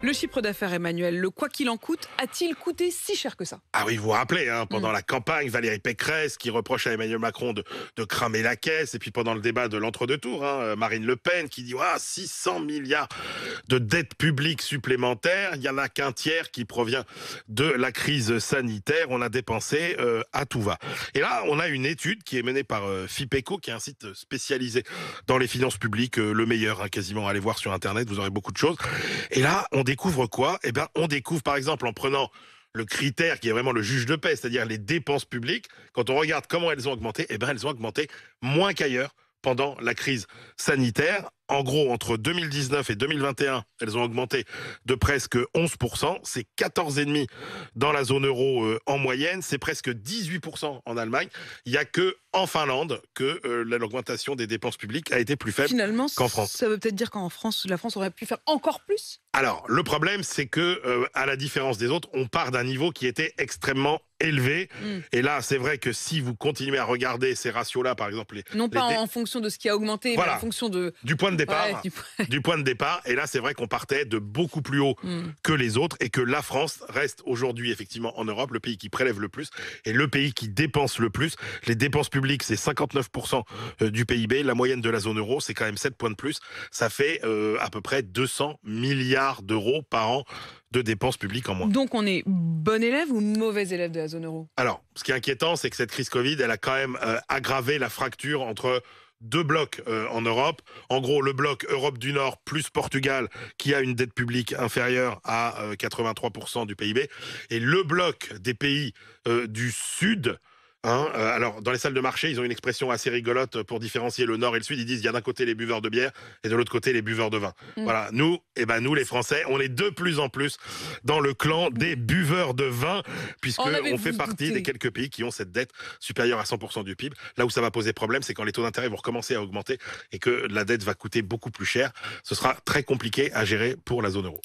Le chiffre d'affaires, Emmanuel, le quoi qu'il en coûte, a-t-il coûté si cher que ça? Ah oui, vous vous rappelez, hein, pendant la campagne, Valérie Pécresse qui reproche à Emmanuel Macron de cramer la caisse, et puis pendant le débat de l'entre-deux-tours, Marine Le Pen qui dit 600 milliards de dettes publiques supplémentaires, il n'y en a qu'un tiers qui provient de la crise sanitaire, on a dépensé à tout va. Et là, on a une étude qui est menée par FIPECO, qui est un site spécialisé dans les finances publiques, le meilleur, quasiment, allez voir sur Internet, vous aurez beaucoup de choses. Et là, on découvre quoi? Eh bien, on découvre, par exemple, en prenant le critère qui est vraiment le juge de paix, c'est-à-dire les dépenses publiques, quand on regarde comment elles ont augmenté, eh bien, elles ont augmenté moins qu'ailleurs pendant la crise sanitaire. En gros, entre 2019 et 2021, elles ont augmenté de presque 11%. C'est 14,5% dans la zone euro en moyenne. C'est presque 18% en Allemagne. Il n'y a que en Finlande que l'augmentation des dépenses publiques a été plus faible Finalement, qu'en France. ça veut peut-être dire qu'en France, la France aurait pu faire encore plus? Alors, le problème, c'est que, à la différence des autres, on part d'un niveau qui était extrêmement élevé. Et là, c'est vrai que si vous continuez à regarder ces ratios-là, par exemple... Non pas en fonction de ce qui a augmenté, Voilà, mais en fonction du point de départ. Ouais, Du point de départ. Et là, c'est vrai qu'on partait de beaucoup plus haut que les autres et que la France reste aujourd'hui, effectivement, en Europe, le pays qui prélève le plus et le pays qui dépense le plus. Les dépenses publiques, c'est 59% du PIB. La moyenne de la zone euro, c'est quand même 7 points de plus. Ça fait à peu près 200 milliards d'euros par an de dépenses publiques en moins. Donc on est bon élève ou mauvais élève de la zone euro? Alors, ce qui est inquiétant, c'est que cette crise Covid, elle a quand même aggravé la fracture entre deux blocs en Europe. En gros, le bloc Europe du Nord plus Portugal, qui a une dette publique inférieure à 83% du PIB, et le bloc des pays du Sud. Alors, dans les salles de marché, ils ont une expression assez rigolote pour différencier le Nord et le Sud. Ils disent il y a d'un côté les buveurs de bière et de l'autre côté les buveurs de vin. Voilà, nous, les Français, on est de plus en plus dans le clan des buveurs de vin, puisqu'on fait partie des quelques pays qui ont cette dette supérieure à 100% du PIB. Là où ça va poser problème, c'est quand les taux d'intérêt vont recommencer à augmenter et que la dette va coûter beaucoup plus cher. Ce sera très compliqué à gérer pour la zone euro.